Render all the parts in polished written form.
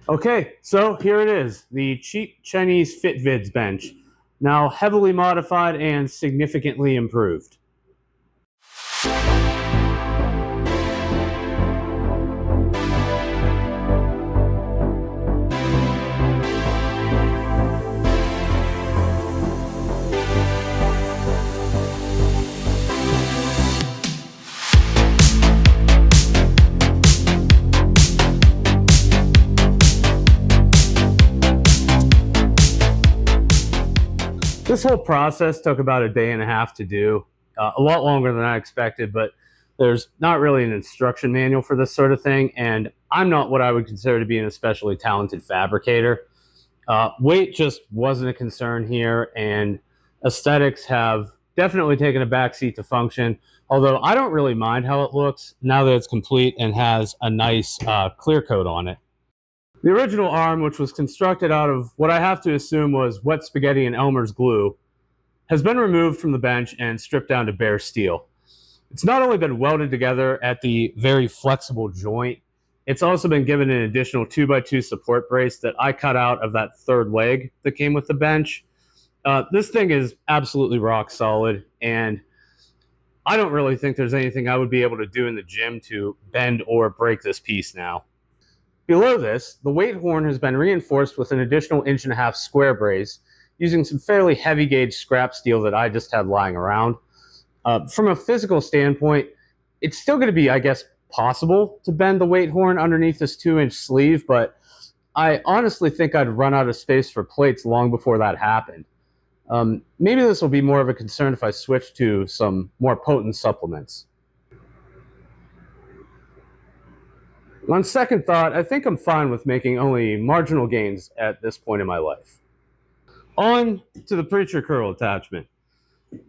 Okay, so here it is, the cheap Chinese Fitvids bench, now heavily modified and significantly improved. This whole process took about a day and a half to do, a lot longer than I expected, but there's not really an instruction manual for this sort of thing, and I'm not what I would consider to be an especially talented fabricator. Weight just wasn't a concern here, and aesthetics have definitely taken a backseat to function, although I don't really mind how it looks now that it's complete and has a nice clear coat on it. The original arm, which was constructed out of what I have to assume was wet spaghetti and Elmer's glue, has been removed from the bench and stripped down to bare steel. It's not only been welded together at the very flexible joint, it's also been given an additional 2x2 support brace that I cut out of that third leg that came with the bench. This thing is absolutely rock solid, and I don't really think there's anything I would be able to do in the gym to bend or break this piece now. Below this, the weight horn has been reinforced with an additional 1.5-inch square brace using some fairly heavy gauge scrap steel that I just had lying around. From a physical standpoint, it's still going to be, I guess, possible to bend the weight horn underneath this 2-inch sleeve, but I honestly think I'd run out of space for plates long before that happened. Maybe this will be more of a concern if I switch to some more potent supplements. On second thought, I think I'm fine with making only marginal gains at this point in my life. On to the preacher curl attachment.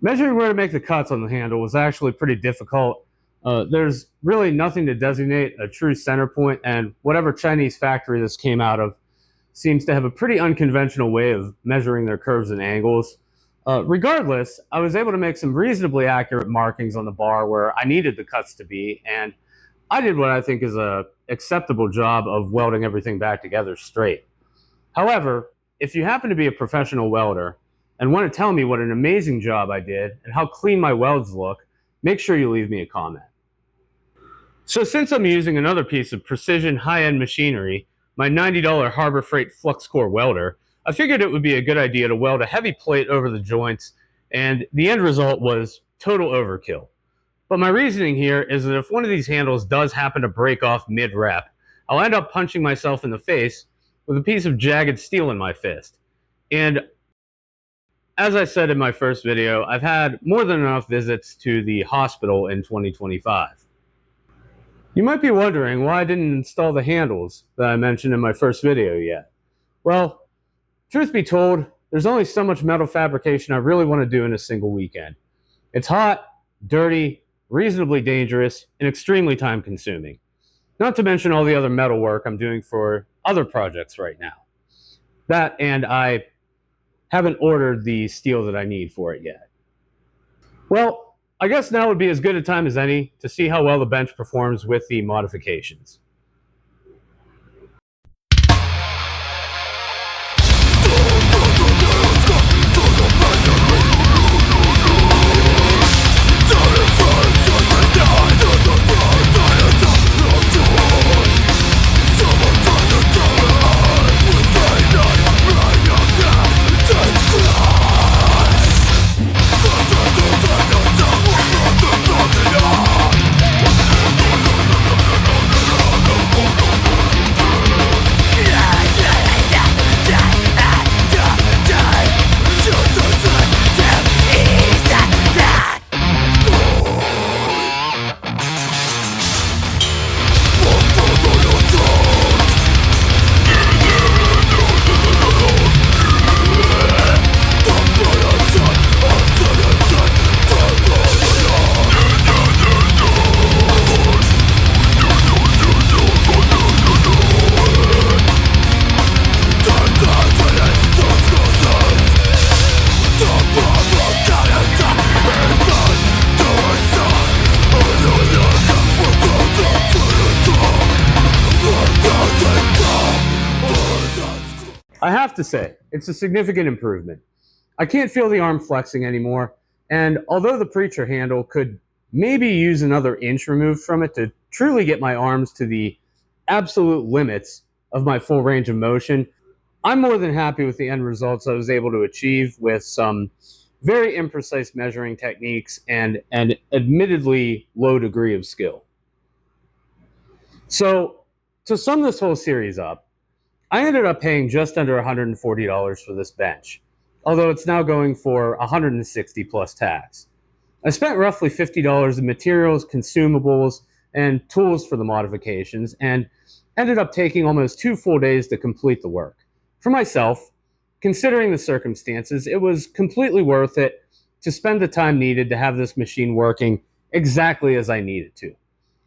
Measuring where to make the cuts on the handle was actually pretty difficult. There's really nothing to designate a true center point, and whatever Chinese factory this came out of seems to have a pretty unconventional way of measuring their curves and angles. Regardless, I was able to make some reasonably accurate markings on the bar where I needed the cuts to be, and I did what I think is an acceptable job of welding everything back together straight. However, if you happen to be a professional welder and want to tell me what an amazing job I did and how clean my welds look, make sure you leave me a comment. So since I'm using another piece of precision high-end machinery, my $90 Harbor Freight Flux Core welder, I figured it would be a good idea to weld a heavy plate over the joints, and the end result was total overkill. But my reasoning here is that if one of these handles does happen to break off mid-rep, I'll end up punching myself in the face with a piece of jagged steel in my fist. And as I said in my first video, I've had more than enough visits to the hospital in 2025. You might be wondering why I didn't install the handles that I mentioned in my first video yet. Well, truth be told, there's only so much metal fabrication I really want to do in a single weekend. It's hot, dirty, reasonably dangerous, and extremely time-consuming. Not to mention all the other metal work I'm doing for other projects right now. That, and I haven't ordered the steel that I need for it yet. Well, I guess now would be as good a time as any to see how well the bench performs with the modifications. I have to say, it's a significant improvement. I can't feel the arm flexing anymore, and although the preacher handle could maybe use another inch removed from it to truly get my arms to the absolute limits of my full range of motion, I'm more than happy with the end results I was able to achieve with some very imprecise measuring techniques and an admittedly low degree of skill. So, to sum this whole series up, I ended up paying just under $140 for this bench, although it's now going for $160 plus tax. I spent roughly $50 in materials, consumables, and tools for the modifications, and ended up taking almost 2 full days to complete the work. For myself, considering the circumstances, it was completely worth it to spend the time needed to have this machine working exactly as I needed to.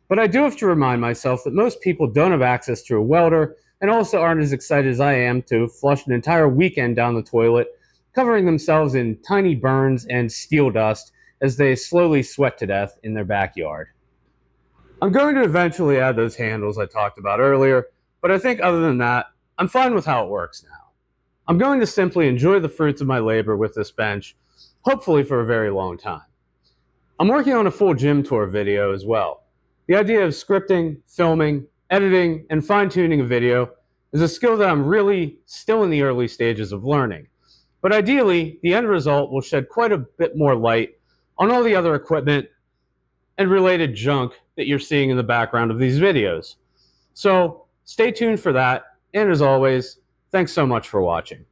But I do have to remind myself that most people don't have access to a welder and also aren't as excited as I am to flush an entire weekend down the toilet, covering themselves in tiny burns and steel dust as they slowly sweat to death in their backyard. I'm going to eventually add those handles I talked about earlier, but I think other than that, I'm fine with how it works now. I'm going to simply enjoy the fruits of my labor with this bench, hopefully for a very long time. I'm working on a full gym tour video as well. The idea of scripting, filming, editing, and fine-tuning a video is a skill that I'm really still in the early stages of learning. But ideally, the end result will shed quite a bit more light on all the other equipment and related junk that you're seeing in the background of these videos. So stay tuned for that, and as always, thanks so much for watching.